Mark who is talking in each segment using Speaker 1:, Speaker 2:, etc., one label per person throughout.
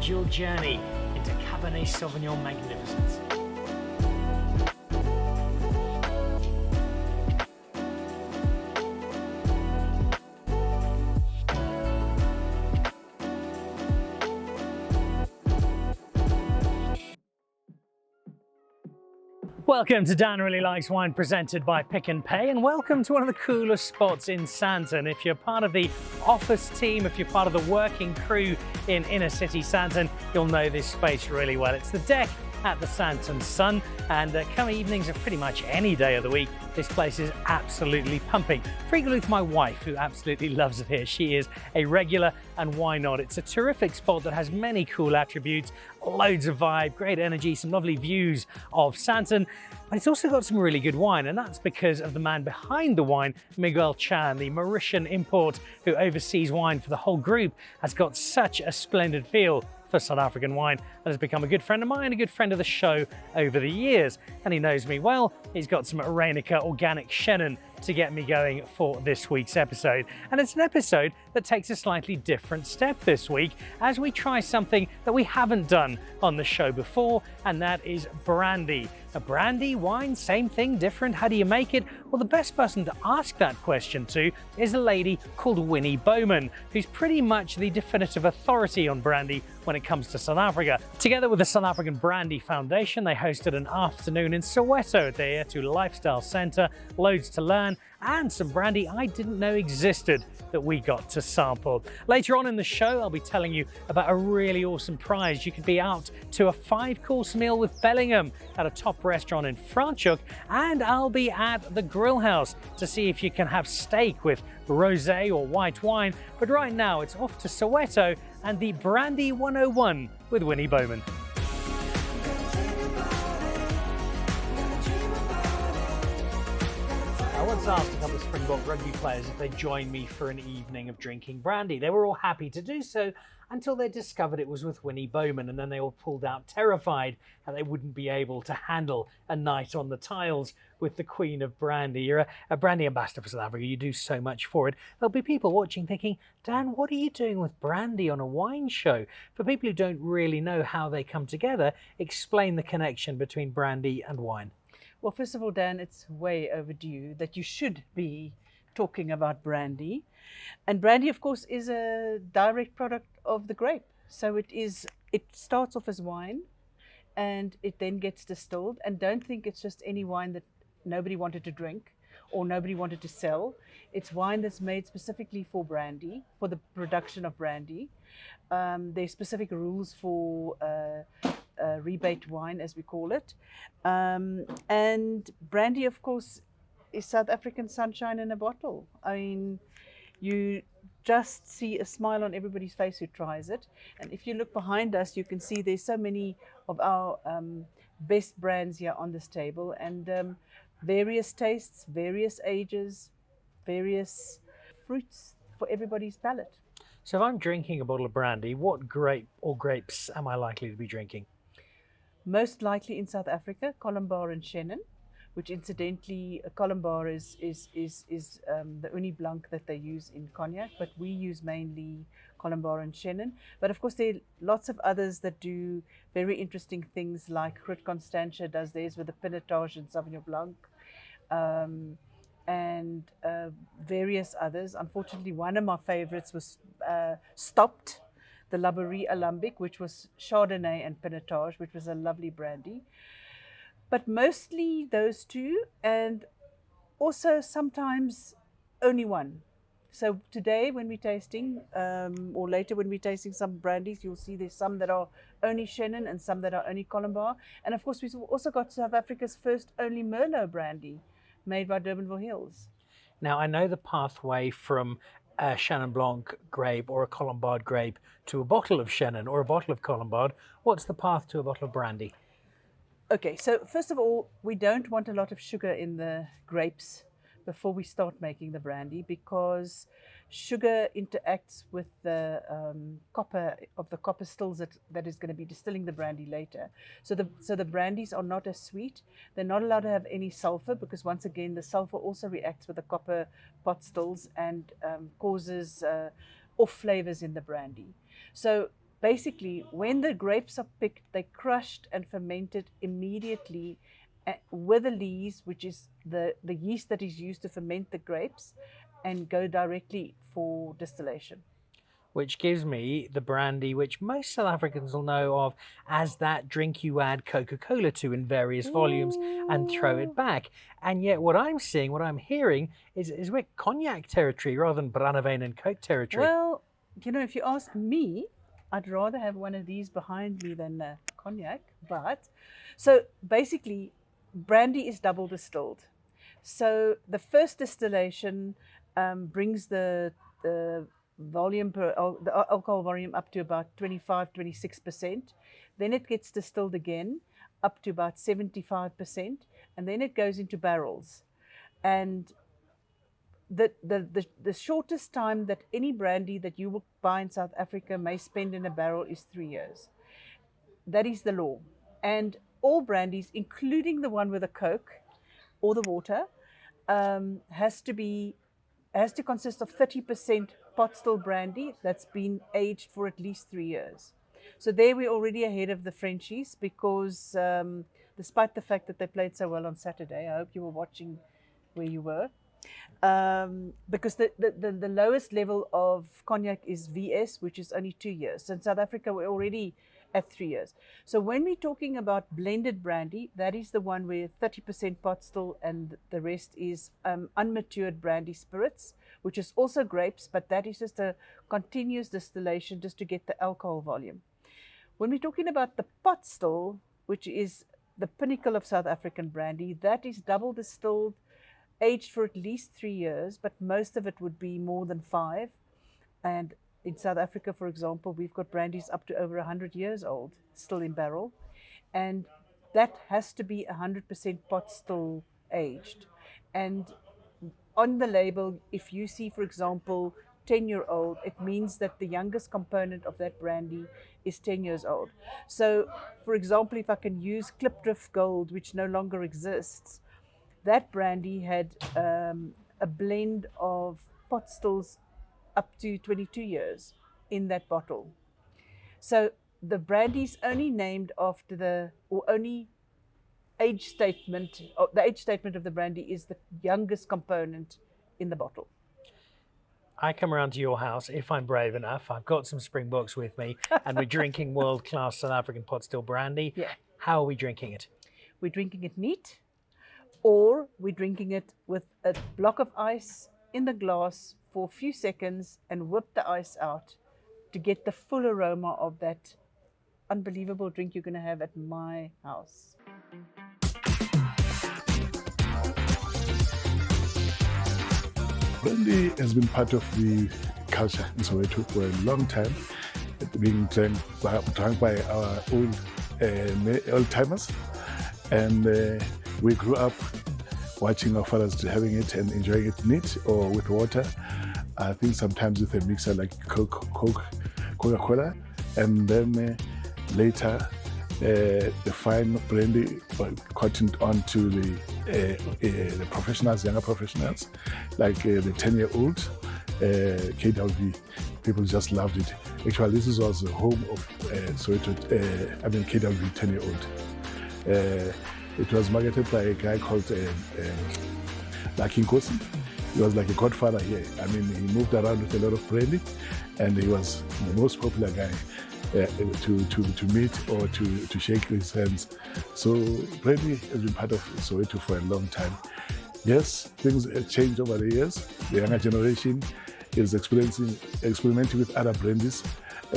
Speaker 1: Lead your journey into Cabernet Sauvignon magnificence. Welcome to Dan Really Likes Wine, presented by Pick n Pay, and welcome to one of the coolest spots in Sandton. If you're part of the office team, if you're part of the working crew in inner city Sandton, you'll know this space really well. It's the deck at the Sandton Sun, and come evenings of pretty much any day of the week, this place is absolutely pumping. Frequently with my wife, who absolutely loves it here. She is a regular, and why not? It's a terrific spot that has many cool attributes, loads of vibe, great energy, some lovely views of Sandton, but it's also got some really good wine, and that's because of the man behind the wine, Miguel Chan, the Mauritian import who oversees wine for the whole group, has got such a splendid feel for South African wine and has become a good friend of mine, a good friend of the show over the years. And he knows me well. He's got some Reinica organic chenin to get me going for this week's episode. And it's an episode that takes a slightly different step this week as we try something that we haven't done on the show before, and that is brandy. A brandy, wine, same thing, different? How do you make it? Well, the best person to ask that question to is a lady called Winnie Bowman, who's pretty much the definitive authority on brandy when it comes to South Africa. Together with the South African Brandy Foundation, they hosted an afternoon in Soweto at the Eyethu Lifestyle Centre. Loads to learn, and some brandy I didn't know existed that we got to sample. Later on in the show, I'll be telling you about a really awesome prize. You could be out to a 5-course meal with Bellingham at a top restaurant in Franschhoek, and I'll be at the Grillhouse to see if you can have steak with rosé or white wine. But right now, it's off to Soweto and the Brandy 101 with Winnie Bowman. I once asked a couple of Springbok rugby players if they'd join me for an evening of drinking brandy. They were all happy to do so until they discovered it was with Winnie Bowman, and then they all pulled out terrified that they wouldn't be able to handle a night on the tiles with the Queen of Brandy. You're a brandy ambassador for South Africa. You do so much for it. There'll be people watching thinking, Dan, what are you doing with brandy on a wine show? For people who don't really know how they come together, explain the connection between brandy and wine.
Speaker 2: Well, first of all, Dan, it's way overdue that you should be talking about brandy. And brandy, of course, is a direct product of the grape. So it starts off as wine and it then gets distilled. And don't think it's just any wine that nobody wanted to drink or nobody wanted to sell. It's wine that's made specifically for brandy, for the production of brandy. There's specific rules for rebate wine, as we call it. And brandy, of course, is South African sunshine in a bottle. I mean, you just see a smile on everybody's face who tries it. And if you look behind us, you can see there's so many of our best brands here on this table, and various tastes, various ages, various fruits for everybody's palate.
Speaker 1: So if I'm drinking a bottle of brandy, what grape or grapes am I likely to be drinking?
Speaker 2: Most likely in South Africa, Colombard and Chenin, which incidentally, Colombard is the only blanc that they use in cognac, but we use mainly Colombard and Chenin. But of course, there are lots of others that do very interesting things, like Rupert Constantia does theirs with the Pinotage and Sauvignon Blanc, and various others. Unfortunately, one of my favorites was stopped. The Laborie Alambic, which was Chardonnay and Pinotage, which was a lovely brandy. But mostly those two, and also sometimes only one. So today when we're tasting, or later when we're tasting some brandies, you'll see there's some that are only Chenin and some that are only Colombard. And of course, we've also got South Africa's first only Merlot brandy, made by Durbanville Hills.
Speaker 1: Now, I know the pathway from a Chenin Blanc grape or a Colombard grape to a bottle of Chenin or a bottle of Colombard. What's the path to a bottle of brandy?
Speaker 2: Okay, so first of all, we don't want a lot of sugar in the grapes before we start making the brandy, because sugar interacts with the copper of the copper stills that is going to be distilling the brandy later. So the brandies are not as sweet. They're not allowed to have any sulfur, because once again the sulfur also reacts with the copper pot stills and causes off flavors in the brandy. So basically, when the grapes are picked, they're crushed and fermented immediately with the lees, which is the yeast that is used to ferment the grapes, and go directly for distillation.
Speaker 1: Which gives me the brandy, which most South Africans will know of as that drink you add Coca-Cola to in various volumes and throw it back. And yet what I'm seeing, what I'm hearing is we're cognac territory rather than Brandewijn and Coke territory.
Speaker 2: Well, you know, if you ask me, I'd rather have one of these behind me than cognac. But so basically, brandy is double distilled. So the first distillation brings the volume the alcohol volume up to about 25-26%. Then it gets distilled again up to about 75%, and then it goes into barrels. And the shortest time that any brandy that you will buy in South Africa may spend in a barrel is 3 years. That is the law. And all brandies, including the one with the Coke or the water, has to consist of 30% pot still brandy that's been aged for at least 3 years. So there we're already ahead of the Frenchies, because despite the fact that they played so well on Saturday, I hope you were watching where you were, because the lowest level of cognac is VS, which is only 2 years. So in South Africa, we're already at 3 years. So when we're talking about blended brandy, that is the one where 30% pot still and the rest is unmatured brandy spirits, which is also grapes, but that is just a continuous distillation just to get the alcohol volume. When we're talking about the pot still, which is the pinnacle of South African brandy, that is double distilled, aged for at least 3 years, but most of it would be more than 5. And in South Africa, for example, we've got brandies up to over 100 years old, still in barrel. And that has to be 100% pot still aged. And on the label, if you see, for example, 10-year-old, it means that the youngest component of that brandy is 10 years old. So, for example, if I can use Klipdrift Gold, which no longer exists, that brandy had a blend of pot stills up to 22 years in that bottle. So the brandy is only named after only age statement, the age statement of the brandy is the youngest component in the bottle.
Speaker 1: I come around to your house, if I'm brave enough, I've got some Springboks with me, and we're drinking world-class South African pot still brandy.
Speaker 2: Yeah.
Speaker 1: How are we drinking it?
Speaker 2: We're drinking it neat, or we're drinking it with a block of ice in the glass for a few seconds and whip the ice out to get the full aroma of that unbelievable drink you're going to have at my house.
Speaker 3: Brandy has been part of the culture in Soweto for a long time, being drank by our old timers, and we grew up watching our fathers having it and enjoying it neat or with water. I think sometimes with a mixer like Coca-Cola, and then later the fine brandy cottoned on to the professionals, younger professionals, like the 10-year-old KWV. People just loved it. Actually, this was the home of Soweto, KWV 10-year-old. It was marketed by a guy called Lucky Nkosi. He was like a godfather here. I mean, he moved around with a lot of brandy, and he was the most popular guy to meet or to shake his hands. So brandy has been part of Soweto for a long time. Yes, things have changed over the years. The younger generation is experimenting with other brandies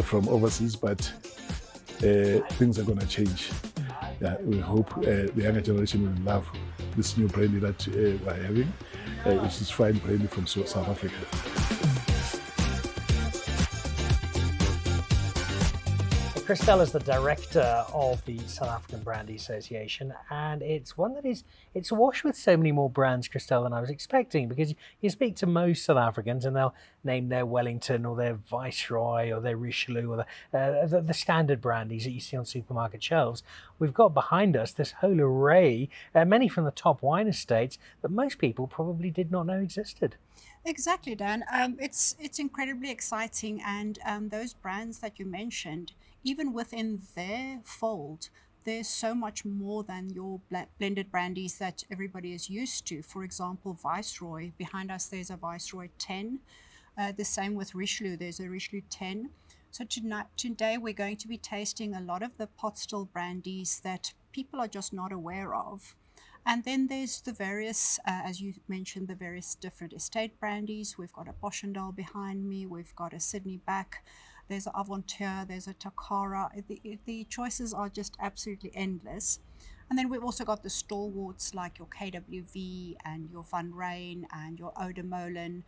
Speaker 3: from overseas, but things are going to change. Yeah, we hope the younger generation will love this new brandy that we're having, which is fine brandy from South Africa.
Speaker 1: Christella's the director of the South African Brandy Association, and it's one that it's awash with so many more brands, Christella, than I was expecting, because you speak to most South Africans and they'll name their Wellington or their Viceroy or their Richelieu or the standard brandies that you see on supermarket shelves. We've got behind us this whole array, many from the top wine estates, that most people probably did not know existed.
Speaker 4: Exactly, Dan. It's incredibly exciting, and those brands that you mentioned, even within their fold, there's so much more than your blended brandies that everybody is used to. For example, Viceroy. Behind us, there's a Viceroy 10. The same with Richelieu. There's a Richelieu 10. So today we're going to be tasting a lot of the pot still brandies that people are just not aware of. And then there's the various, as you mentioned, the various different estate brandies. We've got a Boschendal behind me. We've got a Sydney Back. There's an Avontuur. There's a Takara. The choices are just absolutely endless. And then we've also got the stalwarts like your KWV and your Van Ryn and your Oudemolin,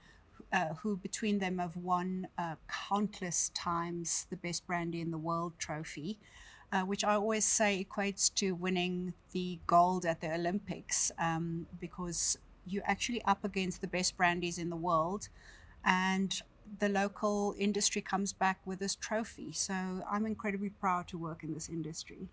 Speaker 4: who between them have won countless times the Best Brandy in the World trophy. Which I always say equates to winning the gold at the Olympics, because you're actually up against the best brandies in the world, and the local industry comes back with this trophy. So I'm incredibly proud to work in this industry.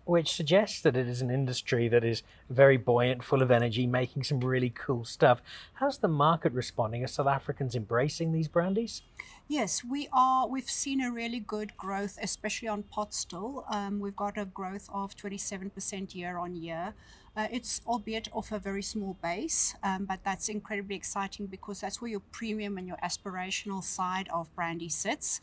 Speaker 1: Which suggests that it is an industry that is very buoyant, full of energy, making some really cool stuff. How's the market responding? Are South Africans embracing these brandies?
Speaker 4: Yes, we've seen a really good growth, especially on pot still. We've got a growth of 27% year on year. It's albeit off a very small base, but that's incredibly exciting because that's where your premium and your aspirational side of brandy sits.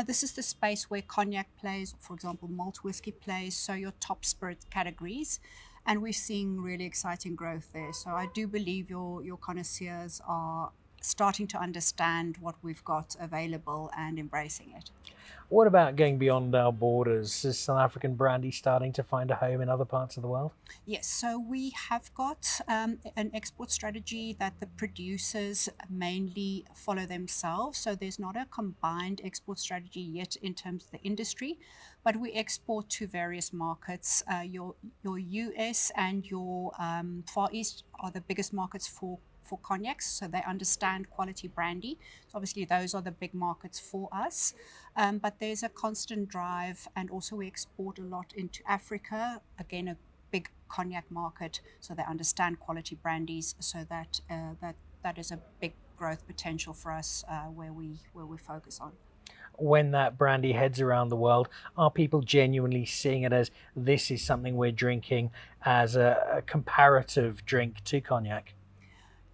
Speaker 4: This is the space where cognac plays, for example, malt whiskey plays, so your top spirit categories. And we're seeing really exciting growth there. So I do believe your connoisseurs are starting to understand what we've got available and embracing it.
Speaker 1: What about going beyond our borders? Is South African brandy starting to find a home in other parts of the world?
Speaker 4: Yes, so we have got an export strategy that the producers mainly follow themselves. So there's not a combined export strategy yet in terms of the industry, but we export to various markets. Your US and your Far East are the biggest markets for cognacs, so they understand quality brandy. So obviously those are the big markets for us, but there's a constant drive, and also we export a lot into Africa, again a big cognac market, so they understand quality brandies, so that is a big growth potential for us where we focus on.
Speaker 1: When that brandy heads around the world, are people genuinely seeing it as this is something we're drinking as a comparative drink to cognac?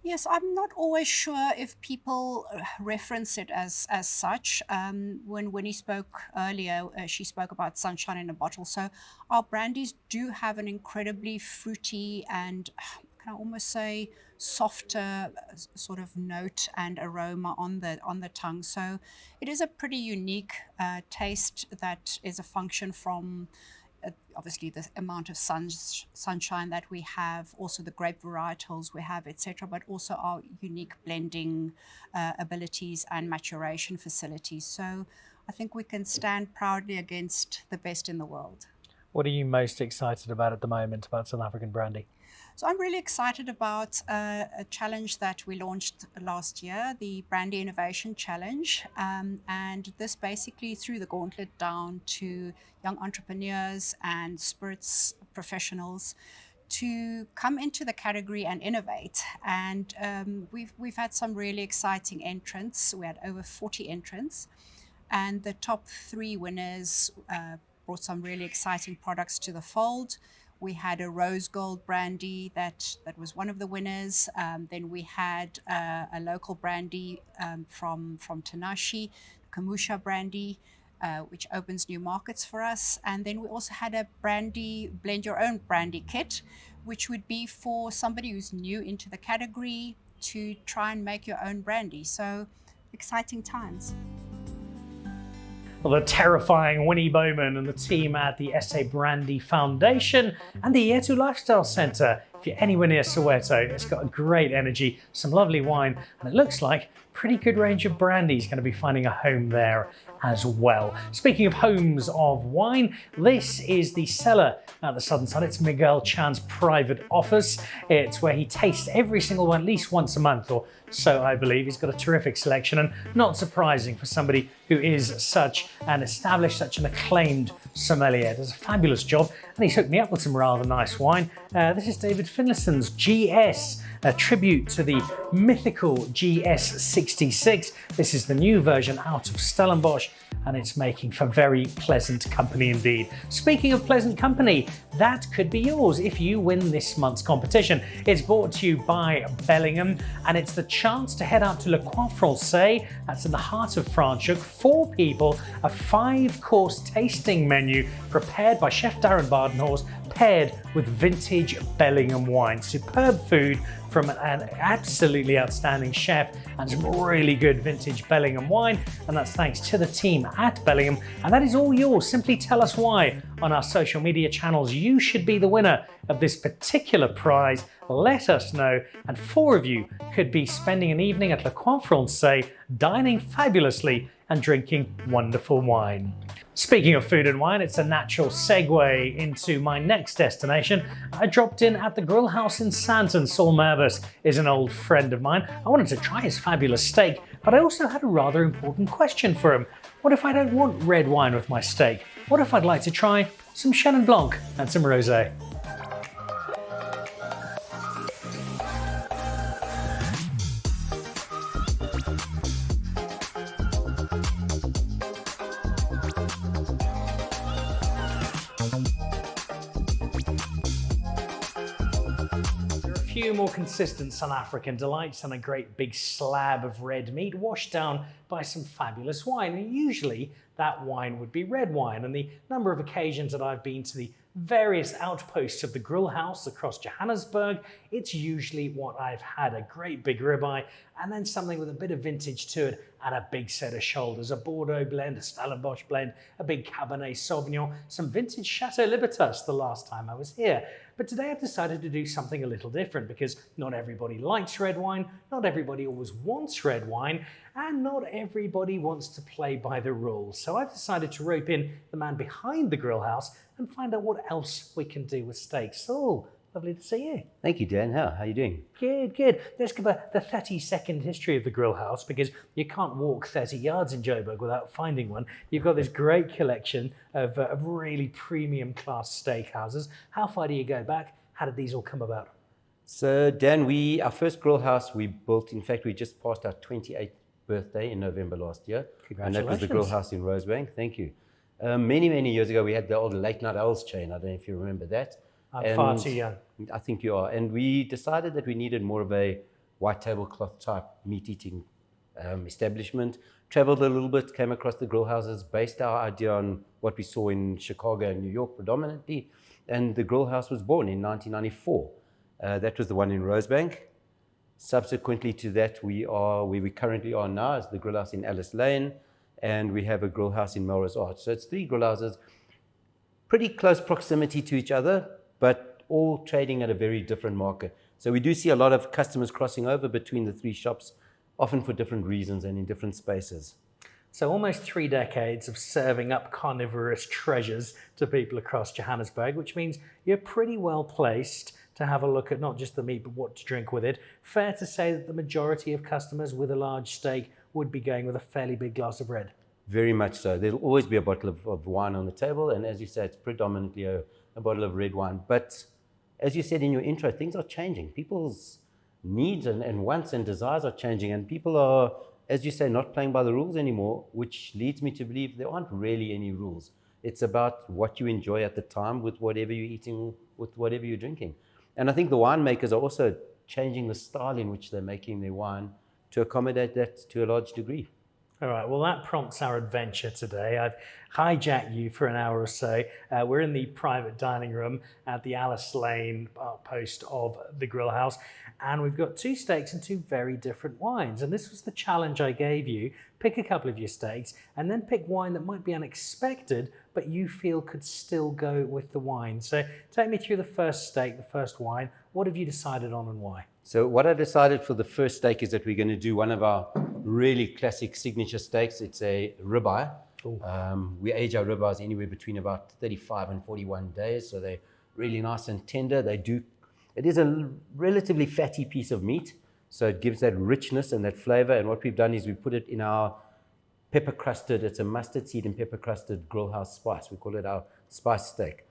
Speaker 4: Yes, I'm not always sure if people reference it as such. When Winnie spoke earlier, she spoke about sunshine in a bottle. So our brandies do have an incredibly fruity and, can I almost say, softer sort of note and aroma on the tongue. So it is a pretty unique taste that is a function from obviously the amount of sunshine that we have, also the grape varietals we have, etc., but also our unique blending abilities and maturation facilities. So I think we can stand proudly against the best in the world.
Speaker 1: What are you most excited about at the moment about South African brandy?
Speaker 4: So I'm really excited about a challenge that we launched last year, the Brandy Innovation Challenge. And this basically threw the gauntlet down to young entrepreneurs and spirits professionals to come into the category and innovate. And we've had some really exciting entrants. We had over 40 entrants. And the top 3 winners brought some really exciting products to the fold. We had a rose gold brandy that was one of the winners. Then we had a local brandy from Tanashi, Kamusha brandy, which opens new markets for us. And then we also had a brandy, blend your own brandy kit, which would be for somebody who's new into the category to try and make your own brandy. So exciting times.
Speaker 1: Well, the terrifying Winnie Bowman and the team at the SA Brandy Foundation and the Eyethu Lifestyle Centre If you're anywhere near Soweto, it's got a great energy, some lovely wine, and it looks like a pretty good range of brandy is going to be finding a home there as well. Speaking of homes of wine, this is the cellar at the Sandton Sun. It's Miguel Chan's private office. It's where he tastes every single one at least once a month, or so I believe. He's got a terrific selection, and not surprising for somebody who is such an established, such an acclaimed sommelier. Does a fabulous job, and he's hooked me up with some rather nice wine. This is David Finlayson's GS, a tribute to the mythical GS66. This is the new version out of Stellenbosch, and it's making for very pleasant company indeed. Speaking of pleasant company, that could be yours if you win this month's competition. It's brought to you by Bellingham, and it's the chance to head out to Le Coin Francais, that's in the heart of Franschhoek, 4 people, a 5-course tasting menu prepared by Chef Darren Bardenhorst, paired with vintage Bellingham wine. Superb food from an absolutely outstanding chef, and some really good vintage Bellingham wine, and that's thanks to the team at Bellingham, and that is all yours. Simply tell us why on our social media channels you should be the winner of this particular prize. Let us know, and 4 of you could be spending an evening at Le Coin Francais, dining fabulously and drinking wonderful wine. Speaking of food and wine, it's a natural segue into my next destination. I dropped in at the Grillhouse in Sandton. Saul Mervis is an old friend of mine. I wanted to try his fabulous steak, but I also had a rather important question for him. What if I don't want red wine with my steak? What if I'd like to try some chenin blanc and some rosé? Few more consistent South African delights than a great big slab of red meat washed down by some fabulous wine. And usually that wine would be red wine, and the number of occasions that I've been to the various outposts of the Grillhouse across Johannesburg, it's usually what I've had: a great big ribeye, and then something with a bit of vintage to it, and a big set of shoulders, a Bordeaux blend, a Stellenbosch blend, a big Cabernet Sauvignon, some vintage Chateau Libertas the last time I was here. But today I've decided to do something a little different, because not everybody likes red wine, not everybody always wants red wine, and not everybody wants to play by the rules. So I've decided to rope in the man behind the Grillhouse and find out what else we can do with steaks. Saul, lovely to see you.
Speaker 5: Thank you, Dan. How are you doing?
Speaker 1: Good, good. Let's give the 30-second history of the Grillhouse, because you can't walk 30 yards in Joburg without finding one. You've got this great collection of really premium class steakhouses. How far do you go back? How did these all come about?
Speaker 5: So, Dan, our first Grillhouse we built, in fact, we just passed our 28th birthday in November last year. And that was the Grillhouse in Rosebank. Thank you. Many, many years ago, we had the old Late Night Owls chain. I don't know if you remember that.
Speaker 1: I'm far too young.
Speaker 5: I think you are. And we decided that we needed more of a white tablecloth type meat-eating establishment. Traveled a little bit, came across the Grillhouses, based our idea on what we saw in Chicago and New York predominantly. And the Grillhouse was born in 1994. That was the one in Rosebank. Subsequently to that, we are where we currently are now, is the Grillhouse in Alice Lane, and we have a Grillhouse in Melrose Arch. So it's 3 Grillhouses, pretty close proximity to each other, but all trading at a very different market. So we do see a lot of customers crossing over between the 3 shops, often for different reasons and in different spaces.
Speaker 1: So almost 3 decades of serving up carnivorous treasures to people across Johannesburg, which means you're pretty well placed to have a look at not just the meat, but what to drink with it. Fair to say that the majority of customers with a large steak would be going with a fairly big glass of red.
Speaker 5: Very much so. There'll always be a bottle of wine on the table, and as you said, it's predominantly a bottle of red wine. But as you said in your intro, things are changing. People's needs and wants and desires are changing, and people are, as you say, not playing by the rules anymore, which leads me to believe there aren't really any rules. It's about what you enjoy at the time with whatever you're eating, with whatever you're drinking. And I think the winemakers are also changing the style in which they're making their wine to accommodate that to a large degree.
Speaker 1: All right, well, that prompts our adventure today. I've hijacked you for an hour or so. We're in the private dining room at the Alice Lane outpost of the Grillhouse, and we've got 2 steaks and 2 very different wines. And this was the challenge I gave you. Pick a couple of your steaks and then pick wine that might be unexpected, but you feel could still go with the wine. So take me through the first steak, the first wine. What have you decided on and why?
Speaker 5: So what I decided for the first steak is that we're going to do one of our really classic signature steaks. It's a ribeye. We age our ribeyes anywhere between about 35 and 41 days, so they're really nice and tender. It is a relatively fatty piece of meat, so it gives that richness and that flavor. And what we've done is we put it in our pepper crusted, it's a mustard seed and pepper crusted Grillhouse spice. We call it our spice steak.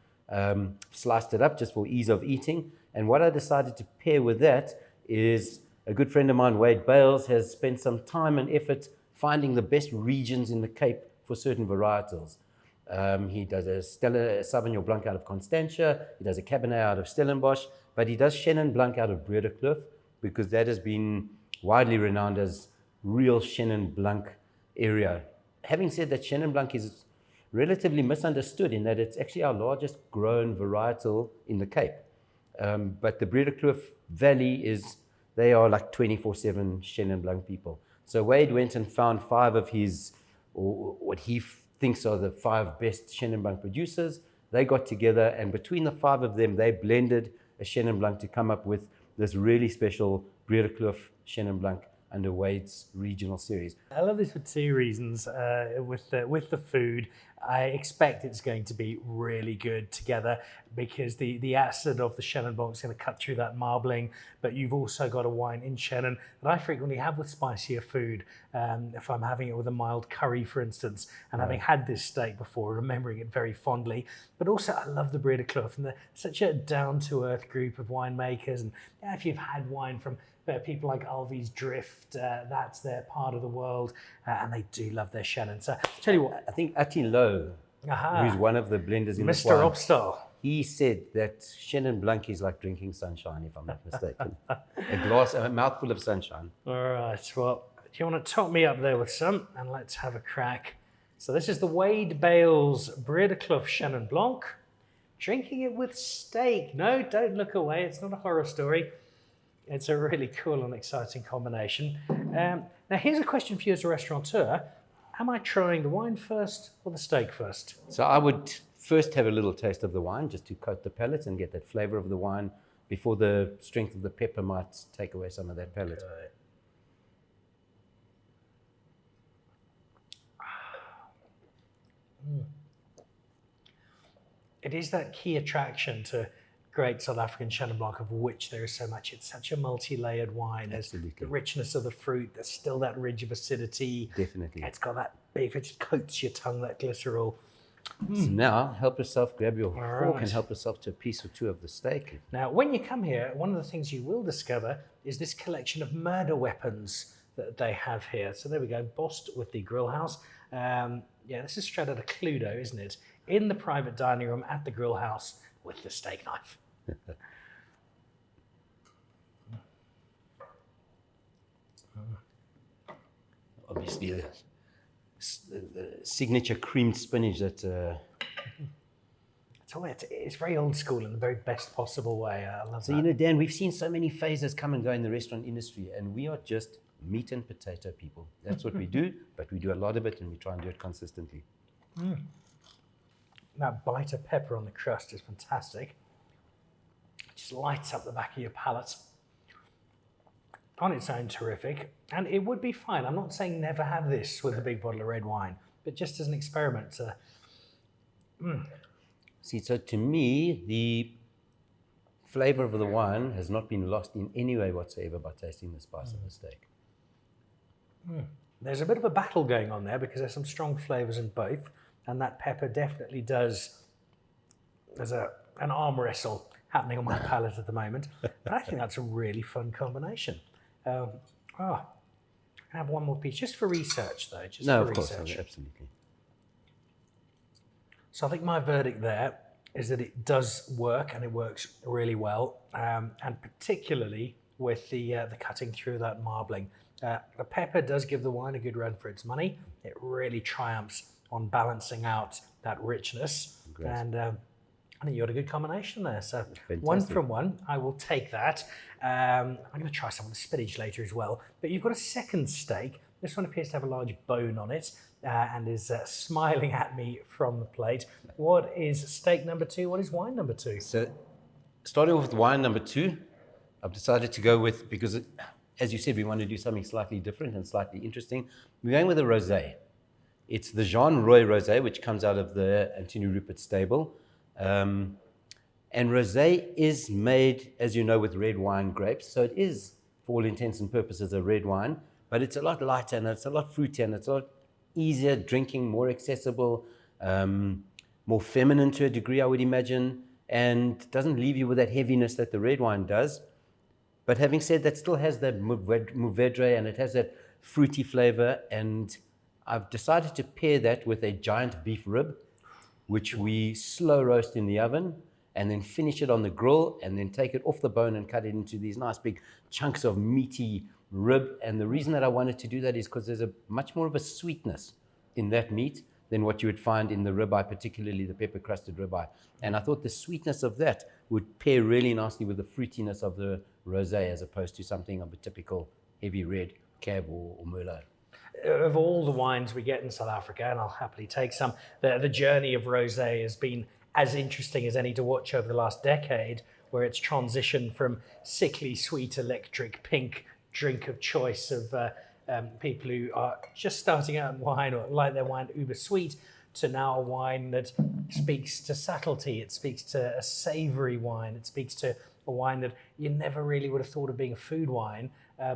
Speaker 5: Sliced it up just for ease of eating. And what I decided to pair with that is a good friend of mine, Wade Bales, has spent some time and effort finding the best regions in the Cape for certain varietals. He does a Sauvignon Blanc out of Constantia, he does a Cabernet out of Stellenbosch, but he does Chenin Blanc out of Brederkloof because that has been widely renowned as real Chenin Blanc area. Having said that, Chenin Blanc is relatively misunderstood in that it's actually our largest grown varietal in the Cape. But the Brederkloof Valley they are like 24/7 Chenin Blanc people. So Wade went and found 5 of his, or what he thinks are the 5 best Chenin Blanc producers. They got together, and between the 5 of them, they blended a Chenin Blanc to come up with this really special Brederkloof Chenin Blanc under Wade's regional series.
Speaker 1: I love this for 2 reasons. With the food, I expect it's going to be really good together because the acid of the Chenin Blanc is going to cut through that marbling, but you've also got a wine in Chenin that I frequently have with spicier food. If I'm having it with a mild curry, for instance, and having had this steak before, remembering it very fondly. But also, I love the Brederkloof, and they're such a down-to-earth group of winemakers. And if you've had wine from people like Alvy's Drift, that's their part of the world, and they do love their Chenin. So, tell you what,
Speaker 5: I think Anthonij, who's one of the blenders in this
Speaker 1: Mr.
Speaker 5: wine,
Speaker 1: Upstar,
Speaker 5: he said that Chenin Blanc is like drinking sunshine, if I'm not mistaken. A mouthful of sunshine.
Speaker 1: All right, well, do you want to top me up there with some? And let's have a crack. So this is the Wade Bales Brederkloof Chenin Blanc. Drinking it with steak. No, don't look away. It's not a horror story. It's a really cool and exciting combination. Now, here's a question for you as a restaurateur. Am I trying the wine first or the steak first?
Speaker 5: So I would first have a little taste of the wine just to coat the palate and get that flavor of the wine before the strength of the pepper might take away some of that palate.
Speaker 1: Okay. It is that key attraction to great South African Chenin Blanc, of which there is so much. It's such a multi-layered wine. There's the richness of the fruit. There's still that ridge of acidity.
Speaker 5: Definitely.
Speaker 1: It's got that beef. It just coats your tongue, that glycerol.
Speaker 5: So now, help yourself, grab your fork
Speaker 1: right.
Speaker 5: and help yourself to a piece or 2 of the steak.
Speaker 1: Now, when you come here, one of the things you will discover is this collection of murder weapons that they have here. So there we go, embossed with the Grillhouse. Yeah, this is straight out of Cluedo, isn't it? In the private dining room at the Grillhouse with the steak knife.
Speaker 5: Obviously, the signature creamed spinach that...
Speaker 1: It's very old school in the very best possible way. I love
Speaker 5: So,
Speaker 1: that.
Speaker 5: Dan, we've seen so many phases come and go in the restaurant industry, and we are just meat and potato people. That's what we do, but we do a lot of it, and we try and do it consistently.
Speaker 1: That bite of pepper on the crust is fantastic. It just lights up the back of your palate. On its own, terrific. And it would be fine. I'm not saying never have this with a big bottle of red wine, but just as an experiment.
Speaker 5: See, so to me, the flavor of the wine has not been lost in any way whatsoever by tasting the spice of the steak.
Speaker 1: There's a bit of a battle going on there because there's some strong flavors in both, and that pepper definitely does. There's an arm wrestle happening on my palate at the moment, but I think that's a really fun combination. I have one more piece just for research, though.
Speaker 5: Of course, absolutely.
Speaker 1: So I think my verdict there is that it does work, and it works really well, and particularly with the cutting through that marbling. The pepper does give the wine a good run for its money. It really triumphs on balancing out that richness.
Speaker 5: Great.
Speaker 1: And I think you had a good combination there. So
Speaker 5: Fantastic.
Speaker 1: 1 from 1, I will take that. I'm going to try some of the spinach later as well. But you've got a second steak. This one appears to have a large bone on it and is smiling at me from the plate. What is steak number 2? What is wine number 2?
Speaker 5: So, starting off with wine number 2, I've decided to go with, because as you said, we want to do something slightly different and slightly interesting. We're going with a rosé. It's the Jean Roy rosé, which comes out of the Anthonij Rupert stable. And rosé is made, as you know, with red wine grapes. So it is, for all intents and purposes, a red wine, but it's a lot lighter and it's a lot fruitier and it's a lot easier drinking, more accessible, more feminine to a degree, I would imagine, and doesn't leave you with that heaviness that the red wine does. But having said that, still has that Mourvedre and it has that fruity flavor. And I've decided to pair that with a giant beef rib, which we slow roast in the oven and then finish it on the grill and then take it off the bone and cut it into these nice big chunks of meaty rib. And the reason that I wanted to do that is because there's a much more of a sweetness in that meat than what you would find in the ribeye, particularly the pepper crusted ribeye. And I thought the sweetness of that would pair really nicely with the fruitiness of the rosé, as opposed to something of a typical heavy red cab or merlot.
Speaker 1: Of all the wines we get in South Africa, and I'll happily take some, the journey of rosé has been as interesting as any to watch over the last decade, where it's transitioned from sickly sweet electric pink drink of choice of people who are just starting out in wine or like their wine uber sweet, to now a wine that speaks to subtlety, it speaks to a savory wine, it speaks to a wine that you never really would have thought of being a food wine,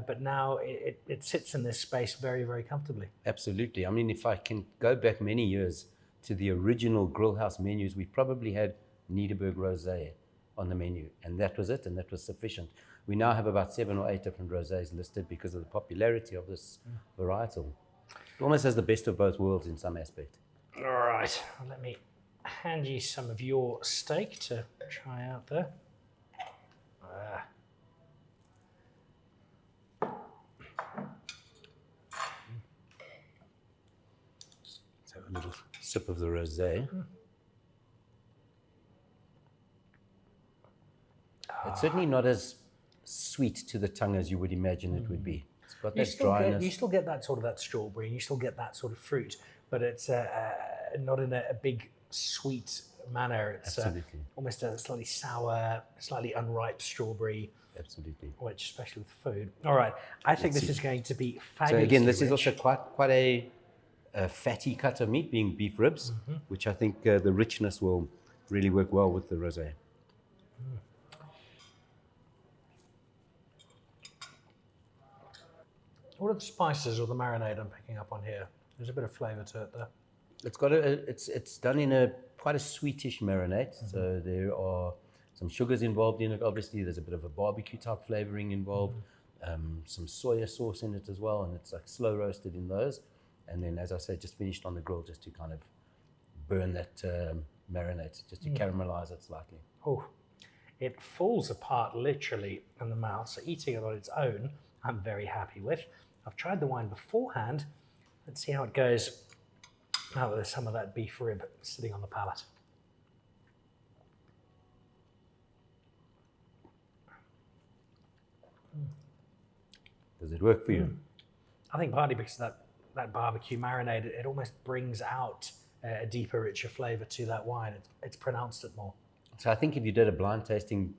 Speaker 1: but now it sits in this space very, very comfortably. Absolutely.
Speaker 5: I mean, if I can go back many years to the original Grillhouse menus, we probably had Nederburg Rosé on the menu, and that was it, and that was sufficient. We now have about 7 or 8 different rosés listed because of the popularity of this varietal. It almost has the best of both worlds in some aspect.
Speaker 1: All right, well, let me hand you some of your steak to try out there.
Speaker 5: Let's have a little sip of the rosé. It's certainly not as sweet to the tongue as you would imagine it would be. It's got that dryness.
Speaker 1: You still get that sort of that strawberry, and you still get that sort of fruit, but it's not in a big sweet manner. It's almost a slightly sour, slightly unripe strawberry.
Speaker 5: Absolutely.
Speaker 1: Which, especially with food. All right, I think this is going to be fabulous.
Speaker 5: So again, this is also quite a fatty cut of meat, being beef ribs, which I think the richness will really work well with the rosé.
Speaker 1: What are the spices or the marinade I'm picking up on here? There's a bit of flavour to it there.
Speaker 5: It's got it's done in quite a sweetish marinade. So there are some sugars involved in it. Obviously, there's a bit of a barbecue type flavouring involved. Some soya sauce in it as well, and it's like slow roasted in those. And then, as I said, just finished on the grill just to kind of burn that marinade, just to caramelize it slightly.
Speaker 1: Oh, it falls apart literally in the mouth. So eating it on its own, I'm very happy with. I've tried the wine beforehand. Let's see how it goes now that there's some of that beef rib sitting on the palate.
Speaker 5: Does it work for you?
Speaker 1: I think partly because that barbecue marinade, it almost brings out a deeper, richer flavour to that wine. It's pronounced it more.
Speaker 5: So I think if you did a blind tasting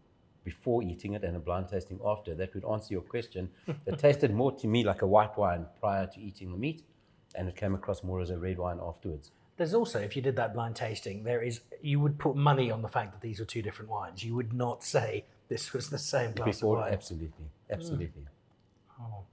Speaker 5: before eating it and a blind tasting after, that would answer your question. It tasted more to me like a white wine prior to eating the meat, and it came across more as a red wine afterwards.
Speaker 1: There's also, if you did that blind tasting, you would put money on the fact that these were two different wines. You would not say this was the same glass of wine.
Speaker 5: Absolutely, absolutely.
Speaker 1: Oh.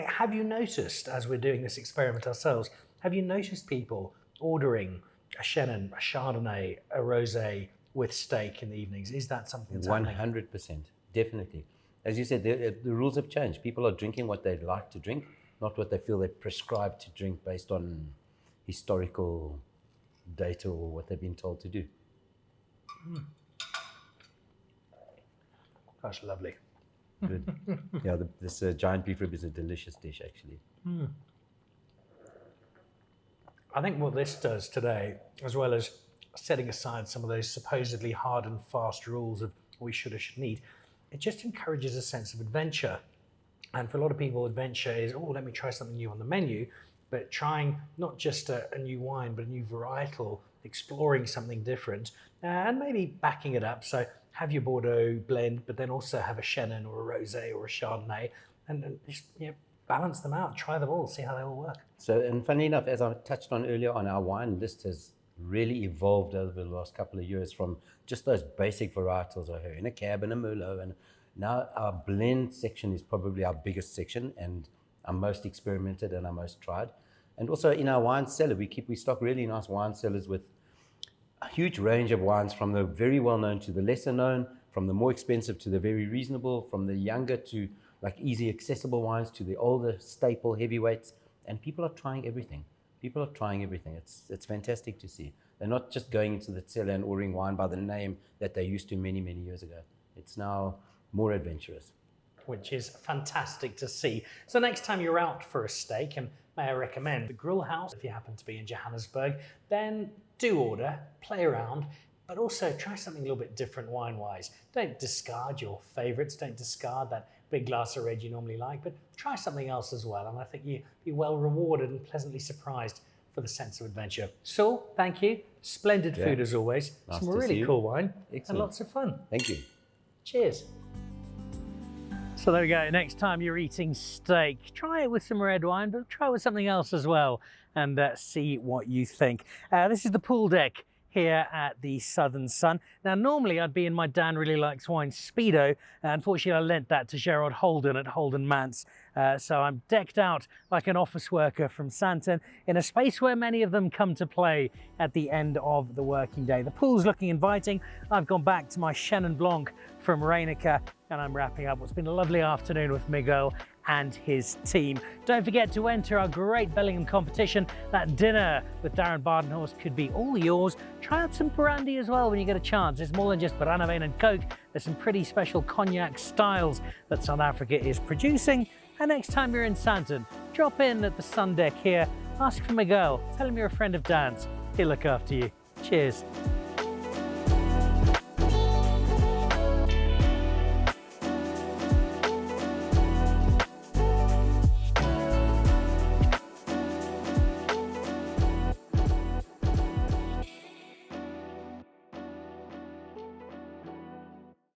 Speaker 1: Have you noticed, as we're doing this experiment ourselves, have you noticed people ordering a chenin, a chardonnay, a rosé with steak in the evenings? Is that something that's happening?
Speaker 5: 100%, definitely. As you said, the rules have changed. People are drinking what they'd like to drink, not what they feel they're prescribed to drink based on historical data or what they've been told to do.
Speaker 1: That's lovely.
Speaker 5: Good. Yeah, this giant beef rib is a delicious dish, actually.
Speaker 1: I think what this does today, as well as setting aside some of those supposedly hard and fast rules of what we should or shouldn't eat, it just encourages a sense of adventure. And for a lot of people, adventure is, oh, let me try something new on the menu, but trying not just a new wine, but a new varietal, exploring something different, and maybe backing it up. So have your Bordeaux blend, but then also have a chenin or a rosé or a Chardonnay, and just balance them out, try them all, see how they all work.
Speaker 5: So, and funny enough, as I touched on earlier on, our wine list has really evolved over the last couple of years from just those basic varietals of her in a Cab and a Merlot, and now our blend section is probably our biggest section and our most experimented and our most tried. And also in our wine cellar, we stock really nice wine cellars with a huge range of wines, from the very well known to the lesser known, from the more expensive to the very reasonable, from the younger to like easy accessible wines to the older staple heavyweights. And people are trying everything. People are trying everything. It's fantastic to see. They're not just going into the cellar and ordering wine by the name that they used to many, many years ago. It's now more adventurous.
Speaker 1: Which is fantastic to see. So next time you're out for a steak, and may I recommend the Grillhouse, if you happen to be in Johannesburg, then do order, play around, but also try something a little bit different wine-wise. Don't discard your favorites, don't discard that big glass of red you normally like, but try something else as well. And I think you'll be well rewarded and pleasantly surprised for the sense of adventure. Saul, thank you. Splendid food as always.
Speaker 5: Nice
Speaker 1: Some
Speaker 5: to
Speaker 1: really
Speaker 5: see you.
Speaker 1: cool wine.
Speaker 5: Excellent.
Speaker 1: And lots of fun.
Speaker 5: Thank you.
Speaker 1: Cheers. So there we go. Next time you're eating steak, try it with some red wine, but try it with something else as well, and see what you think. This is the pool deck here at the Sandton Sun. Now, normally I'd be in my Dan Really Likes Wine Speedo. Unfortunately, I lent that to Gerard Holden at Holden Mance. So I'm decked out like an office worker from Sandton in a space where many of them come to play at the end of the working day. The pool's looking inviting. I've gone back to my Chenin Blanc from Reinecker, and I'm wrapping up what's been a lovely afternoon with Miguel and his team. Don't forget to enter our great Bellingham competition. That dinner with Darren Bardenhorst could be all yours. Try out some brandy as well when you get a chance. It's more than just Brandewijn and Coke. There's some pretty special cognac styles that South Africa is producing. And next time you're in Sandton, drop in at the sun deck here, ask for Miguel, tell him you're a friend of Dan's. He'll look after you. Cheers.